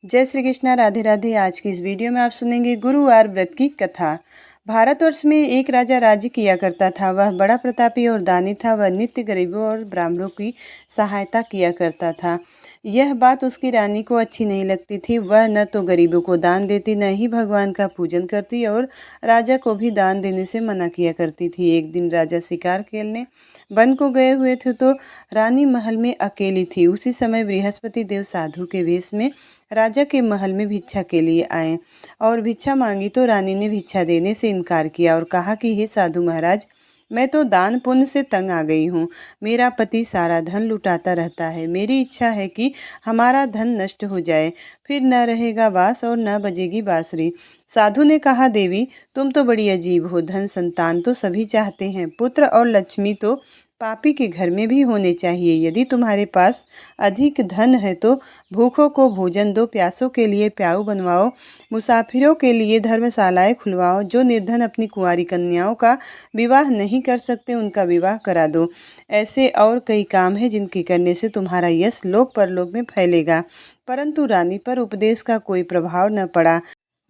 जय श्री कृष्णा, राधे राधे। आज की इस वीडियो में आप सुनेंगे गुरुवार व्रत की कथा। भारतवर्ष में एक राजा राज्य किया करता था। वह बड़ा प्रतापी और दानी था। वह नित्य गरीबों और ब्राह्मणों की सहायता किया करता था। यह बात उसकी रानी को अच्छी नहीं लगती थी। वह न तो गरीबों को दान देती, न ही भगवान का पूजन करती और राजा को भी दान देने से मना किया करती थी। एक दिन राजा शिकार खेलने वन को गए हुए थे तो रानी महल में अकेली थी। उसी समय बृहस्पति देव साधु के वेश में राजा के महल में भिक्षा के लिए आए और भिक्षा मांगी तो रानी ने भिक्षा देने से इनकार किया और कहा कि हे साधु महाराज, मैं तो दान पुण्य से तंग आ गई हूँ। मेरा पति सारा धन लुटाता रहता है। मेरी इच्छा है कि हमारा धन नष्ट हो जाए, फिर न रहेगा बांस और न बजेगी बांसुरी। साधु ने कहा, देवी तुम तो बड़ी अजीब हो। धन संतान तो सभी चाहते हैं, पुत्र और लक्ष्मी तो पापी के घर में भी होने चाहिए। यदि तुम्हारे पास अधिक धन है तो भूखों को भोजन दो, प्यासों के लिए प्याऊ बनवाओ, मुसाफिरों के लिए धर्मशालाएं खुलवाओ। जो निर्धन अपनी कुंवारी कन्याओं का विवाह नहीं कर सकते उनका विवाह करा दो। ऐसे और कई काम हैं जिनके करने से तुम्हारा यश लोक परलोक में फैलेगा। परंतु रानी पर उपदेश का कोई प्रभाव न पड़ा।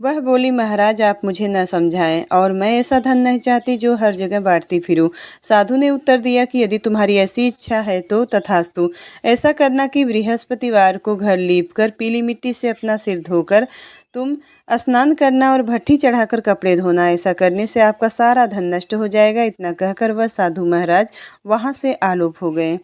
वह बोली, महाराज आप मुझे न समझाएं और मैं ऐसा धन नहीं चाहती जो हर जगह बांटती फिरूं। साधु ने उत्तर दिया कि यदि तुम्हारी ऐसी इच्छा है तो तथास्तु। ऐसा करना कि बृहस्पतिवार को घर लीप कर पीली मिट्टी से अपना सिर धोकर तुम स्नान करना और भट्ठी चढ़ाकर कपड़े धोना। ऐसा करने से आपका सारा धन नष्ट हो जाएगा। इतना कहकर वह साधु महाराज वहाँ से आलोप हो गए।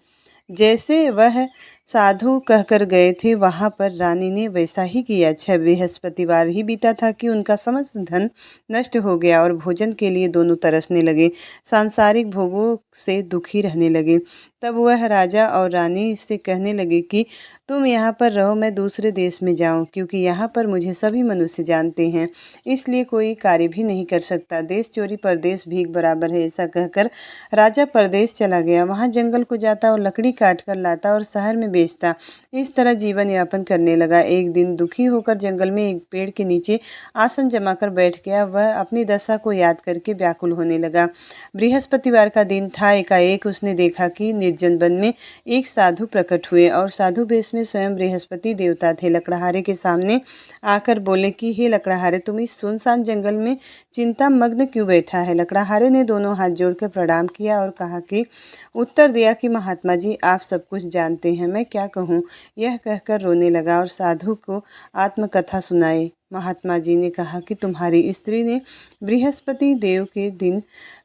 जैसे वह साधु कहकर गए थे वहां पर रानी ने वैसा ही किया। बृहस्पतिवार ही बीता था कि उनका समस्त धन नष्ट हो गया और भोजन के लिए दोनों तरसने लगे, सांसारिक भोगों से दुखी रहने लगे। तब वह राजा और रानी से कहने लगे कि तुम यहाँ पर रहो, मैं दूसरे देश में जाऊँ, क्योंकि यहाँ पर मुझे सभी मनुष्य जानते हैं, इसलिए कोई कार्य भी नहीं कर सकता। देश चोरी परदेश भीख बराबर है। ऐसा कहकर राजा परदेश चला गया। वहाँ जंगल को जाता और लकड़ी काट कर लाता और शहर में बेचता। इस तरह जीवन यापन करने लगा। एक दिन दुखी होकर जंगल में एक पेड़ के नीचे आसन जमाकर बैठ गया। वह अपनी दशा को याद करके व्याकुल होने लगा। बृहस्पतिवार का दिन था। एकाएक उसने देखा कि निर्जन वन में एक साधु प्रकट हुए और साधु वेश में स्वयं बृहस्पति देवता थे। लकड़हारे के सामने आकर बोले कि हे लकड़हारे, तुम इस सुनसान जंगल में चिंता मग्न क्यों बैठा है। लकड़हारे ने दोनों हाथ जोड़कर प्रणाम किया और कहा कि उत्तर दिया कि महात्मा जी, आप सब कुछ जानते हैं, मैं क्या कहूँ। यह कहकर रोने लगा और साधु को आत्मकथा सुनाई। महात्मा जी ने कहा कि तुम्हारी स्त्री ने बृहस्पति देव के दिन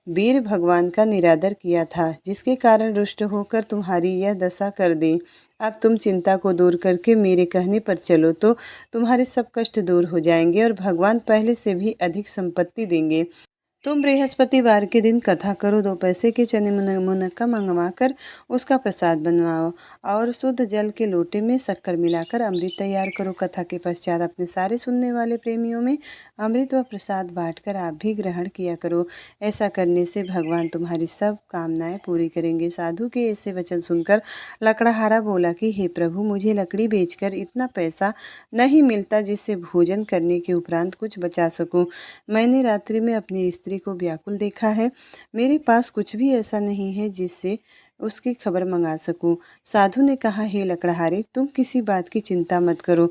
वीर भगवान का निरादर किया था, जिसके कारण रुष्ट होकर तुम्हारी यह दशा कर दी। अब तुम चिंता को दूर करके मेरे कहने पर चलो तो तुम्हारे सब कष्ट दूर हो जाएंगे और भगवान पहले से भी अधिक संपत्ति देंगे। तुम बृहस्पतिवार के दिन कथा करो, 2 पैसे के चने मुनक्का मंगवा कर उसका प्रसाद बनवाओ और शुद्ध जल के लोटे में शक्कर मिलाकर अमृत तैयार करो। कथा के पश्चात अपने सारे सुनने वाले प्रेमियों में अमृत व प्रसाद बांटकर आप भी ग्रहण किया करो। ऐसा करने से भगवान तुम्हारी सब कामनाएं पूरी करेंगे। साधु के ऐसे वचन सुनकर लकड़हारा बोला कि हे प्रभु, मुझे लकड़ी बेचकर इतना पैसा नहीं मिलता जिससे भोजन करने के उपरांत कुछ बचा सकूं। मैंने रात्रि में अपनी स्त्री को व्याकुल देखा है। मेरे पास कुछ भी ऐसा नहीं है जिससे उसकी खबर मंगा सकूं। साधु ने कहा, हे लकड़हारे, तुम किसी बात की चिंता मत करो।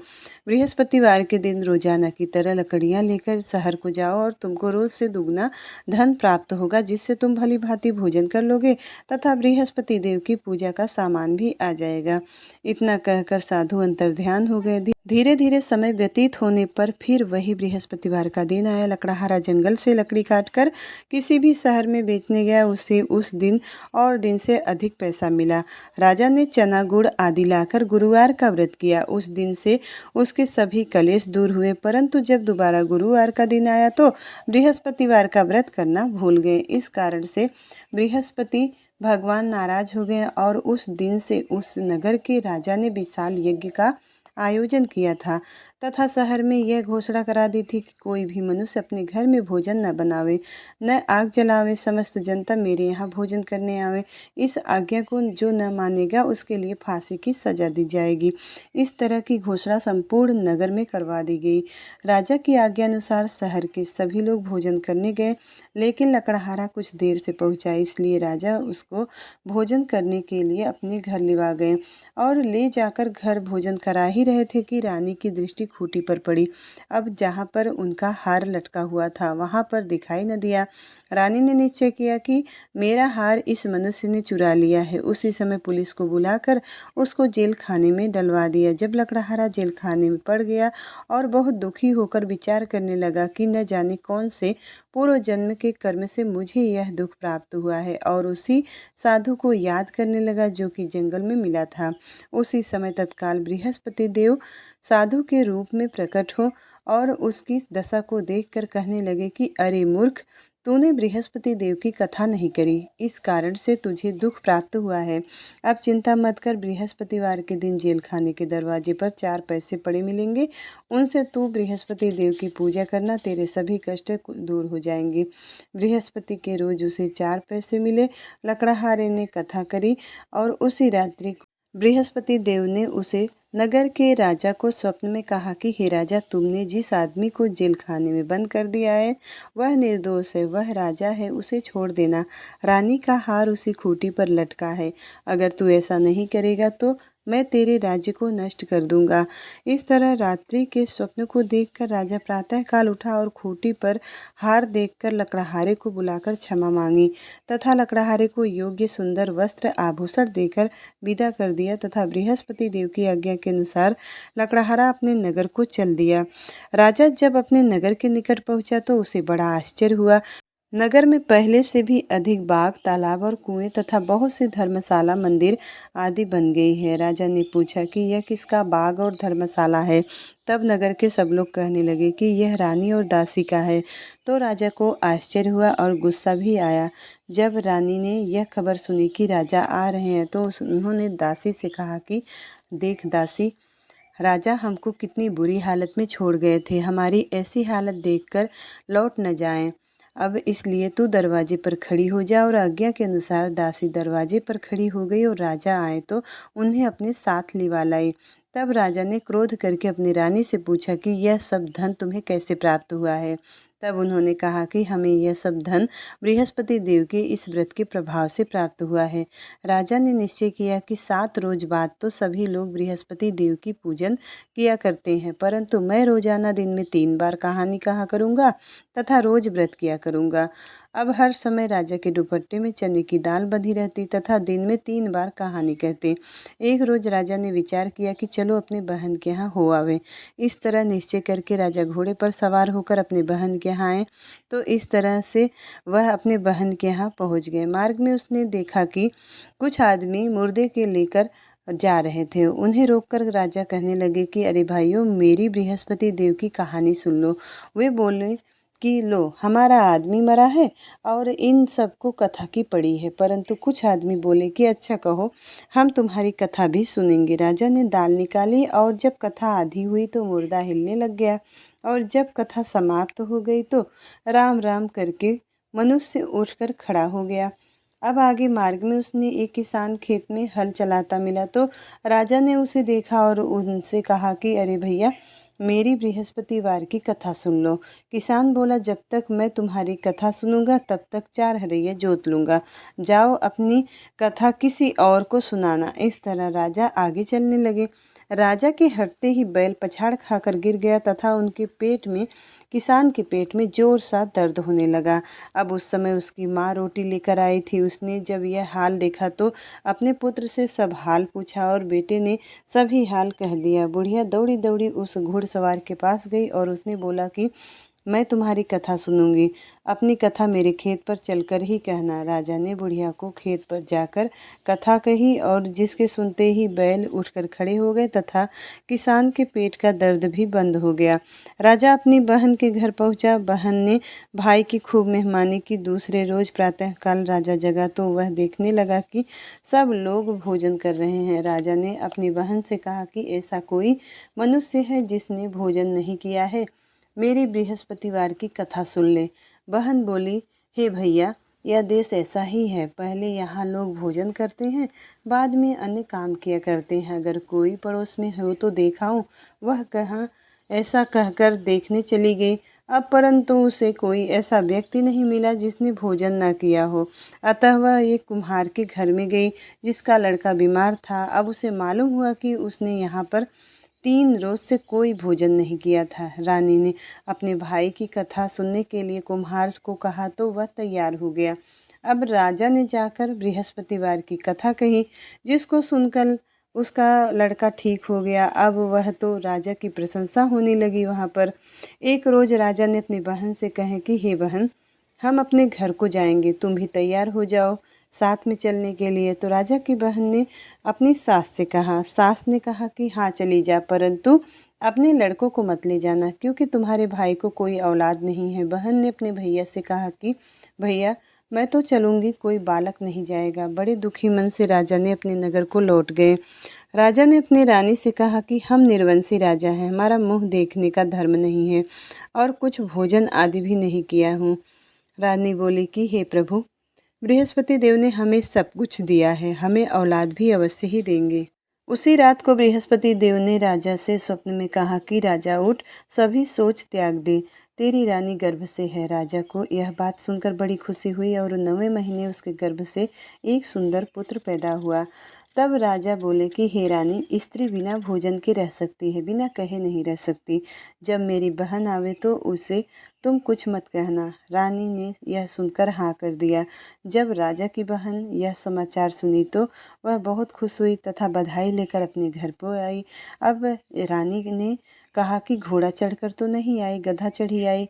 बृहस्पतिवार के दिन रोजाना की तरह लकड़ियां लेकर शहर को जाओ और तुमको रोज से दुगना धन प्राप्त होगा, जिससे तुम भली भांति भोजन कर लोगे तथा बृहस्पति देव की पूजा का सामान भी आ जाएगा। इतना कहकर साधु अंतर्ध्यान हो गए। धीरे धीरे समय व्यतीत होने पर फिर वही बृहस्पतिवार का दिन आया। लकड़हारा जंगल से लकड़ी काटकर किसी भी शहर में बेचने गया। उसे उस दिन और दिन से अधिक पैसा मिला। राजा ने चना गुड़ आदि लाकर गुरुवार का व्रत किया। उस दिन से उसके सभी कलेश दूर हुए। परंतु जब दोबारा गुरुवार का दिन आया तो बृहस्पतिवार का व्रत करना भूल गए। इस कारण से बृहस्पति भगवान नाराज हो गए और उस दिन से उस नगर के राजा ने विशाल यज्ञ का आयोजन किया था तथा शहर में यह घोषणा करा दी थी कि कोई भी मनुष्य अपने घर में भोजन न बनावे, न आग जलावे। समस्त जनता मेरे यहाँ भोजन करने आवे। इस आज्ञा को जो न मानेगा उसके लिए फांसी की सजा दी जाएगी। इस तरह की घोषणा संपूर्ण नगर में करवा दी गई। राजा की आज्ञा अनुसार शहर के सभी लोग भोजन करने गए, लेकिन लकड़हारा कुछ देर से पहुंचा, इसलिए राजा उसको भोजन करने के लिए अपने घर लिवा गए और ले जाकर घर भोजन करा ही रहे थे कि रानी की दृष्टि खूंटी पर पड़ी। अब जहाँ पर उनका हार लटका हुआ था वहाँ पर दिखाई न दिया। रानी ने निश्चय किया कि मेरा हार इस मनुष्य ने चुरा लिया है। उसी समय पुलिस को बुलाकर उसको जेल खाने में डलवा दिया। जब लकड़हारा जेल खाने में पड़ गया और बहुत दुखी होकर विचार करने लगा कि न जाने कौन से पूर्व जन्म के कर्म से मुझे यह दुख प्राप्त हुआ है, और उसी साधु को याद करने लगा जो कि जंगल में मिला था। उसी समय तत्काल बृहस्पति देव साधु के रूप में प्रकट हो और उसकी दशा को देखकर कहने लगे कि अरे मूर्ख, तूने बृहस्पति देव की कथा नहीं करी, इस कारण से तुझे दुख प्राप्त हुआ है। अब चिंता मत कर, बृहस्पतिवार के दिन जेल खाने के दरवाजे पर 4 पैसे पड़े मिलेंगे, उनसे तू बृहस्पति देव की पूजा करना, तेरे सभी कष्ट दूर हो जाएंगे। बृहस्पति के रोज उसे 4 पैसे मिले। लकड़हारे ने कथा करी और उसी रात्रि बृहस्पति देव ने उसे नगर के राजा को स्वप्न में कहा कि हे राजा, तुमने जिस आदमी को जेल खाने में बंद कर दिया है वह निर्दोष है, वह राजा है, उसे छोड़ देना। रानी का हार उसी खूंटी पर लटका है। अगर तू ऐसा नहीं करेगा तो मैं तेरे राज्य को नष्ट कर दूंगा। इस तरह रात्रि के स्वप्न को देखकर राजा प्रातःकाल उठा और खूंटी पर हार देखकर लकड़हारे को बुलाकर क्षमा मांगी तथा लकड़हारे को योग्य सुंदर वस्त्र आभूषण देकर विदा कर दिया तथा बृहस्पति देव की आज्ञा के अनुसार लकड़हारा अपने नगर को चल दिया। राजा जब अपने नगर के निकट पहुंचा तो उसे बड़ा आश्चर्य हुआ। नगर में पहले से भी अधिक बाग, तालाब और कुएं तथा बहुत से धर्मशाला, मंदिर आदि बन गई है। राजा ने पूछा कि यह किसका बाग और धर्मशाला है। तब नगर के सब लोग कहने लगे कि यह रानी और दासी का है। तो राजा को आश्चर्य हुआ और गुस्सा भी आया। जब रानी ने यह खबर सुनी कि राजा आ रहे हैं तो उन्होंने दासी से कहा कि देख दासी, राजा हमको कितनी बुरी हालत में छोड़ गए थे, हमारी ऐसी हालत देखकर लौट न जाएं। अब इसलिए तू दरवाजे पर खड़ी हो जा। और आज्ञा के अनुसार दासी दरवाजे पर खड़ी हो गई और राजा आए तो उन्हें अपने साथ लिवा लाई। तब राजा ने क्रोध करके अपनी रानी से पूछा कि यह सब धन तुम्हें कैसे प्राप्त हुआ है। तब उन्होंने कहा कि हमें यह सब धन बृहस्पति देव के इस व्रत के प्रभाव से प्राप्त हुआ है। राजा ने निश्चय किया कि 7 रोज बाद तो सभी लोग बृहस्पति देव की पूजन किया करते हैं, परंतु मैं रोजाना दिन में 3 बार कहानी कहा करूँगा तथा रोज व्रत किया करूँगा। अब हर समय राजा के दुपट्टे में चने की दाल बंधी रहती तथा दिन में 3 बार कहानी कहते। एक रोज राजा ने विचार किया कि चलो अपने बहन के यहाँ हो आवे। इस तरह निश्चय करके राजा घोड़े पर सवार होकर अपने बहन के यहाँ आए। तो इस तरह से वह अपने बहन के यहाँ पहुँच गए। मार्ग में उसने देखा कि कुछ आदमी मुर्दे के लेकर जा रहे थे। उन्हें रोककर राजा कहने लगे कि अरे भाइयों, मेरी बृहस्पति देव की कहानी सुन लो। वे बोले कि लो, हमारा आदमी मरा है और इन सबको कथा की पड़ी है। परंतु कुछ आदमी बोले कि अच्छा कहो, हम तुम्हारी कथा भी सुनेंगे। राजा ने दाल निकाली और जब कथा आधी हुई तो मुर्दा हिलने लग गया, और जब कथा समाप्त हो गई तो राम राम करके मनुष्य उठकर खड़ा हो गया। अब आगे मार्ग में उसने एक किसान खेत में हल चलाता मिला तो राजा ने उसे देखा और उनसे कहा कि अरे भैया, मेरी बृहस्पतिवार की कथा सुन लो। किसान बोला, जब तक मैं तुम्हारी कथा सुनूंगा तब तक 4 हरैया जोत लूंगा। जाओ अपनी कथा किसी और को सुनाना। इस तरह राजा आगे चलने लगे। राजा के हटते ही बैल पछाड़ खाकर गिर गया तथा उनके पेट में, किसान के पेट में जोर सा दर्द होने लगा। अब उस समय उसकी माँ रोटी लेकर आई थी। उसने जब यह हाल देखा तो अपने पुत्र से सब हाल पूछा और बेटे ने सभी हाल कह दिया। बुढ़िया दौड़ी दौड़ी उस घुड़सवार के पास गई और उसने बोला कि मैं तुम्हारी कथा सुनूंगी, अपनी कथा मेरे खेत पर चलकर ही कहना। राजा ने बुढ़िया को खेत पर जाकर कथा कही और जिसके सुनते ही बैल उठकर खड़े हो गए तथा किसान के पेट का दर्द भी बंद हो गया। राजा अपनी बहन के घर पहुंचा। बहन ने भाई की खूब मेहमानी की। दूसरे रोज प्रातःकाल राजा जगा तो वह देखने लगा कि सब लोग भोजन कर रहे हैं। राजा ने अपनी बहन से कहा कि ऐसा कोई मनुष्य है जिसने भोजन नहीं किया है, मेरी बृहस्पतिवार की कथा सुन ले। बहन बोली, हे भैया, यह देश ऐसा ही है, पहले यहाँ लोग भोजन करते हैं, बाद में अन्य काम किया करते हैं। अगर कोई पड़ोस में हो तो देखाऊं। वह कहाँ ऐसा कहकर देखने चली गई। अब परंतु उसे कोई ऐसा व्यक्ति नहीं मिला जिसने भोजन न किया हो। अतः वह एक कुम्हार के घर में गई जिसका लड़का बीमार था। अब उसे मालूम हुआ कि उसने यहाँ पर 3 रोज से कोई भोजन नहीं किया था। रानी ने अपने भाई की कथा सुनने के लिए कुम्हार को कहा तो वह तैयार हो गया। अब राजा ने जाकर बृहस्पतिवार की कथा कही, जिसको सुनकर उसका लड़का ठीक हो गया। अब वह तो राजा की प्रशंसा होने लगी वहाँ पर। एक रोज़ राजा ने अपनी बहन से कहे कि हे बहन, हम अपने घर को जाएंगे, तुम भी तैयार हो जाओ साथ में चलने के लिए। तो राजा की बहन ने अपनी सास से कहा। सास ने कहा कि हाँ चली जा, परंतु अपने लड़कों को मत ले जाना, क्योंकि तुम्हारे भाई को कोई औलाद नहीं है। बहन ने अपने भैया से कहा कि भैया मैं तो चलूँगी, कोई बालक नहीं जाएगा। बड़े दुखी मन से राजा ने अपने नगर को लौट गए। राजा ने अपनी रानी से कहा कि हम निर्वंशी राजा हैं, हमारा मुँह देखने का धर्म नहीं है और कुछ भोजन आदि भी नहीं किया हूँ। रानी बोली कि हे प्रभु, बृहस्पति देव ने हमें सब कुछ दिया है, हमें औलाद भी अवश्य ही देंगे। उसी रात को बृहस्पति देव ने राजा से स्वप्न में कहा कि राजा उठ, सभी सोच त्याग दे, तेरी रानी गर्भ से है। राजा को यह बात सुनकर बड़ी खुशी हुई और 9वें महीने उसके गर्भ से एक सुंदर पुत्र पैदा हुआ। तब राजा बोले कि हे रानी, स्त्री बिना भोजन के रह सकती है, बिना कहे नहीं रह सकती। जब मेरी बहन आवे तो उसे तुम कुछ मत कहना। रानी ने यह सुनकर हाँ कर दिया। जब राजा की बहन यह समाचार सुनी तो वह बहुत खुश हुई तथा बधाई लेकर अपने घर पर आई। अब रानी ने कहा कि घोड़ा चढ़कर तो नहीं आई, गधा चढ़ी आई।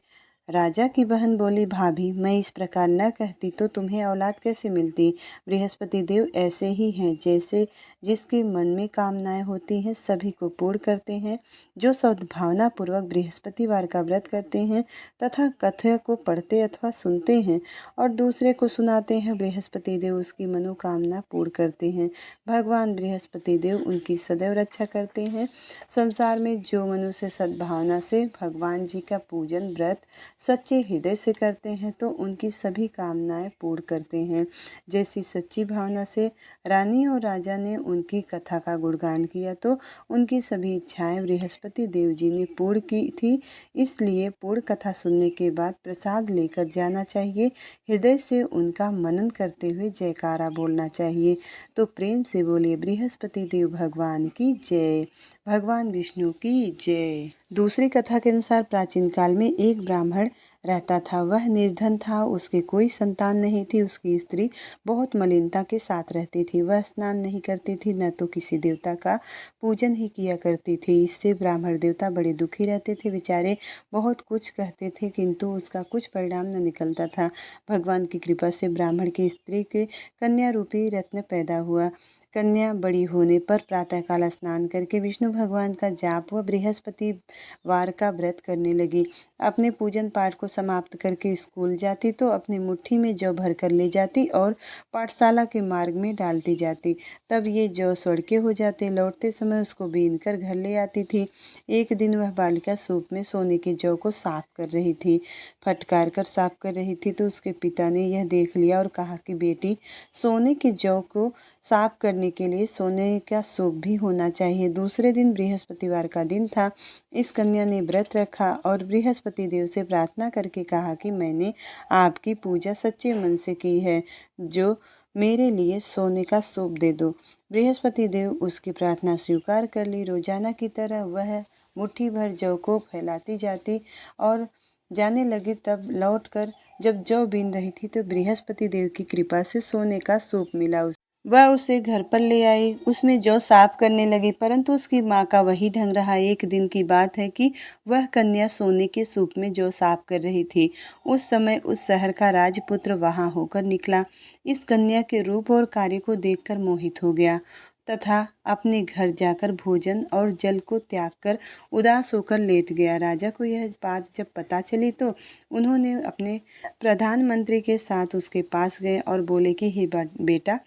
राजा की बहन बोली, भाभी मैं इस प्रकार न कहती तो तुम्हें औलाद कैसे मिलती। बृहस्पति देव ऐसे ही हैं, जैसे जिसके मन में कामनाएं होती हैं सभी को पूर्ण करते हैं। जो सद्भावना पूर्वक बृहस्पतिवार का व्रत करते हैं तथा कथा को पढ़ते अथवा सुनते हैं और दूसरे को सुनाते हैं, बृहस्पति देव उसकी मनोकामना पूर्ण करते हैं। भगवान बृहस्पति देव उनकी सदैव रक्षा करते हैं। संसार में जो मनुष्य सद्भावना से भगवान जी का पूजन व्रत सच्चे हृदय से करते हैं तो उनकी सभी कामनाएं पूर्ण करते हैं। जैसी सच्ची भावना से रानी और राजा ने उनकी कथा का गुणगान किया तो उनकी सभी इच्छाएं बृहस्पति देव जी ने पूर्ण की थी। इसलिए पूर्ण कथा सुनने के बाद प्रसाद लेकर जाना चाहिए। हृदय से उनका मनन करते हुए जयकारा बोलना चाहिए। तो प्रेम से बोलिए बृहस्पति देव भगवान की जय, भगवान विष्णु की जय। दूसरी कथा के अनुसार प्राचीन काल में एक ब्राह्मण रहता था। वह निर्धन था, उसके कोई संतान नहीं थी। उसकी स्त्री बहुत मलिनता के साथ रहती थी। वह स्नान नहीं करती थी, न तो किसी देवता का पूजन ही किया करती थी। इससे ब्राह्मण देवता बड़े दुखी रहते थे। बेचारे बहुत कुछ कहते थे किंतु उसका कुछ परिणाम न निकलता था। भगवान की कृपा से ब्राह्मण की स्त्री के कन्या रूपी रत्न पैदा हुआ। कन्या बड़ी होने पर प्रातःकाल स्नान करके विष्णु भगवान का जाप व बृहस्पतिवार का व्रत करने लगी। अपने पूजन पाठ को समाप्त करके स्कूल जाती तो अपनी मुट्ठी में जौ भर कर ले जाती और पाठशाला के मार्ग में डालती जाती। तब ये जौ सड़के हो जाते। लौटते समय उसको बीन कर घर ले आती थी। एक दिन वह बालिका सूप में सोने के जौ को साफ कर रही थी। फटकार कर साफ कर रही थी तो उसके पिता ने यह देख लिया और कहा कि बेटी, सोने के जौ को साफ करने के लिए सोने का सूप भी होना चाहिए। दूसरे दिन बृहस्पतिवार का दिन था। इस कन्या ने व्रत रखा और बृहस्पति देव से प्रार्थना करके कहा कि मैंने आपकी पूजा सच्चे मन से की है, जो मेरे लिए सोने का सूप दे दो। बृहस्पति देव उसकी प्रार्थना स्वीकार कर ली। रोजाना की तरह वह मुट्ठी भर जौ को फैलाती जाती और जाने लगी। तब लौटकर जब जौ बीन रही थी तो बृहस्पति देव की कृपा से सोने का सूप मिला। वह उसे घर पर ले आई, उसमें जौ साफ करने लगी, परंतु उसकी माँ का वही ढंग रहा। एक दिन की बात है कि वह कन्या सोने के सूप में जौ साफ कर रही थी। उस समय उस शहर का राजपुत्र वहां होकर निकला। इस कन्या के रूप और कार्य को देखकर मोहित हो गया तथा अपने घर जाकर भोजन और जल को त्याग कर उदास होकर लेट गया। राजा को यह बात जब पता चली तो उन्होंने अपने प्रधानमंत्री के साथ उसके पास गए और बोले कि हे बेटा,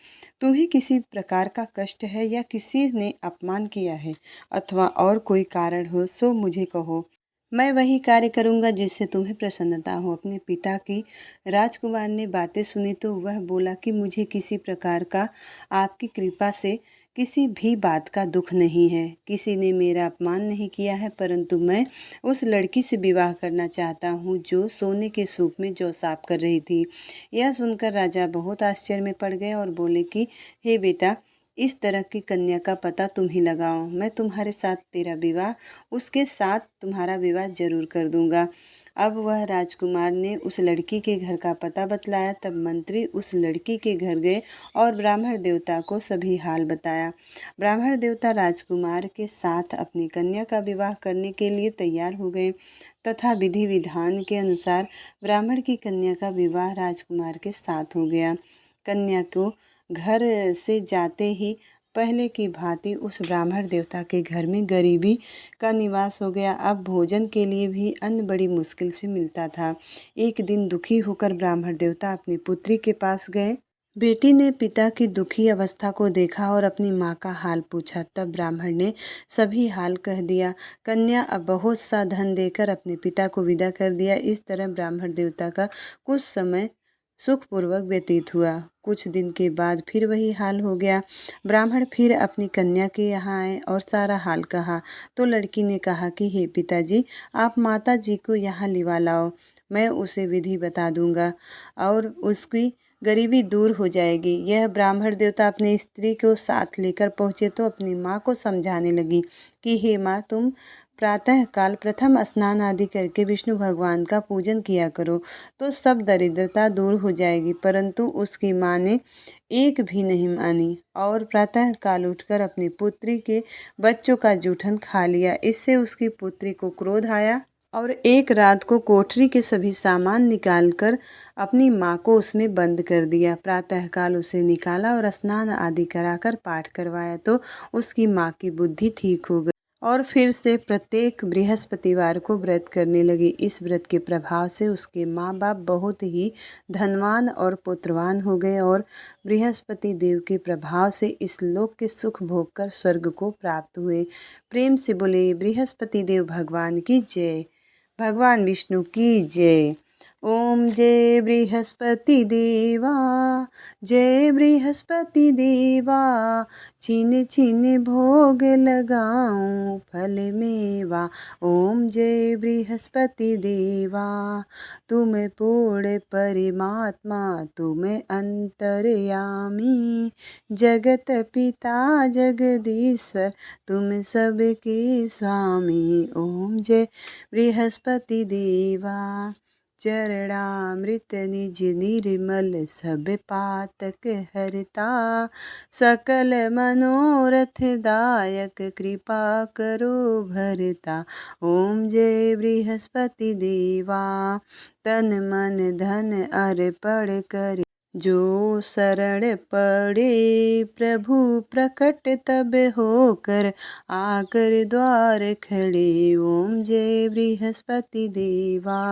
तुम्हें किसी प्रकार का कष्ट है या किसी ने अपमान किया है अथवा और कोई कारण हो सो मुझे कहो, मैं वही कार्य करूंगा जिससे तुम्हें प्रसन्नता हो। अपने पिता की राजकुमार ने बातें सुनी तो वह बोला कि मुझे किसी प्रकार का आपकी कृपा से किसी भी बात का दुख नहीं है। किसी ने मेरा अपमान नहीं किया है, परंतु मैं उस लड़की से विवाह करना चाहता हूँ जो सोने के सूप में जौ साफ कर रही थी। यह सुनकर राजा बहुत आश्चर्य में पड़ गए और बोले कि हे बेटा, इस तरह की कन्या का पता तुम ही लगाओ, मैं तुम्हारे साथ तेरा विवाह, उसके साथ तुम्हारा विवाह जरूर कर दूंगा। अब वह राजकुमार ने उस लड़की के घर का पता बतलाया। तब मंत्री उस लड़की के घर गए और ब्राह्मण देवता को सभी हाल बताया। ब्राह्मण देवता राजकुमार के साथ अपनी कन्या का विवाह करने के लिए तैयार हो गए तथा विधि विधान के अनुसार ब्राह्मण की कन्या का विवाह राजकुमार के साथ हो गया। कन्या को घर से जाते ही पहले की भांति उस ब्राह्मण देवता के घर में गरीबी का निवास हो गया। अब भोजन के लिए भी अन्न बड़ी मुश्किल से मिलता था। एक दिन दुखी होकर ब्राह्मण देवता अपनी पुत्री के पास गए। बेटी ने पिता की दुखी अवस्था को देखा और अपनी माँ का हाल पूछा। तब ब्राह्मण ने सभी हाल कह दिया। कन्या अब बहुत सा धन देकर अपने पिता को विदा कर दिया। इस तरह ब्राह्मण देवता का कुछ समय सुखपूर्वक व्यतीत हुआ। कुछ दिन के बाद फिर वही हाल हो गया। ब्राह्मण फिर अपनी कन्या के यहाँ आए और सारा हाल कहा। तो लड़की ने कहा कि हे पिताजी, आप माता जी को यहाँ लिवा लाओ, मैं उसे विधि बता दूंगा और उसकी गरीबी दूर हो जाएगी। यह ब्राह्मण देवता अपनी स्त्री को साथ लेकर पहुँचे तो अपनी माँ को समझाने लगी कि हे माँ, तुम प्रातः काल प्रथम स्नान आदि करके विष्णु भगवान का पूजन किया करो तो सब दरिद्रता दूर हो जाएगी। परंतु उसकी माँ ने एक भी नहीं मानी और प्रातः काल उठकर अपनी पुत्री के बच्चों का जूठन खा लिया। इससे उसकी पुत्री को क्रोध आया और एक रात को कोठरी के सभी सामान निकालकर अपनी माँ को उसमें बंद कर दिया। प्रातःकाल उसे निकाला और स्नान आदि कराकर पाठ करवाया तो उसकी माँ की बुद्धि ठीक हो गई और फिर से प्रत्येक बृहस्पतिवार को व्रत करने लगी। इस व्रत के प्रभाव से उसके माँ बाप बहुत ही धनवान और पुत्रवान हो गए और बृहस्पति देव के प्रभाव से इस लोक के सुख भोग कर स्वर्ग को प्राप्त हुए। प्रेम से बोले बृहस्पति देव भगवान की जय, भगवान विष्णु की जय। ओम जय बृहस्पति देवा, जय बृहस्पति देवा, छिन छिन भोग लगाऊं फल मेवा। ओम जय बृहस्पति देवा, तुम पूर्ण परमात्मा, तुम अंतर्यामी, जगत पिता जगदीश्वर, तुम सबके स्वामी। ओम जय बृहस्पति देवा, चरणामृत निज निर्मल सब पातक हरता, सकल मनोरथ दायक कृपा करो भरता। ओम जय बृहस्पति देवा, तन मन धन अर्पण कर जो शरण पड़े, प्रभु प्रकट तब होकर आकर द्वार खड़े। ओम जय बृहस्पति देवा,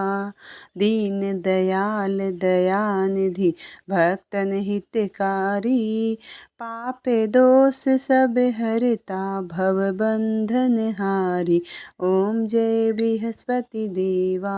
दीन दयाल दयानिधि भक्तन हितकारी, पाप दोष सब हरता भव बंधन हारी। ओम जय बृहस्पति देवा,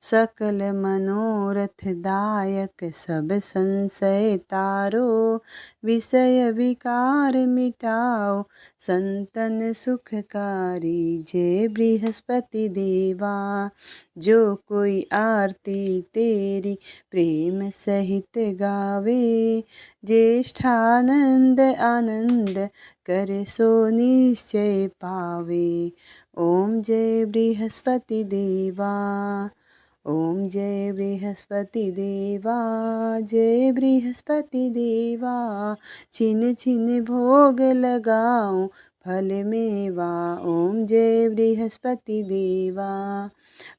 सकल मनोरथ दायक सब संशय तारो, विषय विकार मिटाओ संतन सुखकारी। जय बृहस्पति देवा, जो कोई आरती तेरी प्रेम सहित गावे, ज्येष्ठानंद आनंद कर सो निश्चय पावे। ओम जय बृहस्पति देवा, ओम जय बृहस्पति देवा, जय बृहस्पति देवा, छिन छिन भोग लगाऊं फल मेवा। ओम जय बृहस्पति देवा,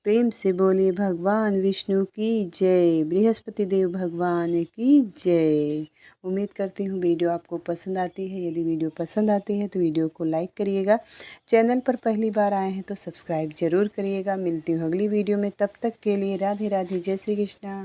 प्रेम से बोलिए भगवान विष्णु की जय, बृहस्पति देव भगवान की जय। उम्मीद करती हूँ वीडियो आपको पसंद आती है। यदि वीडियो पसंद आती है तो वीडियो को लाइक करिएगा। चैनल पर पहली बार आए हैं तो सब्सक्राइब जरूर करिएगा। मिलती हूँ अगली वीडियो में, तब तक के लिए राधे राधे, जय श्री कृष्णा।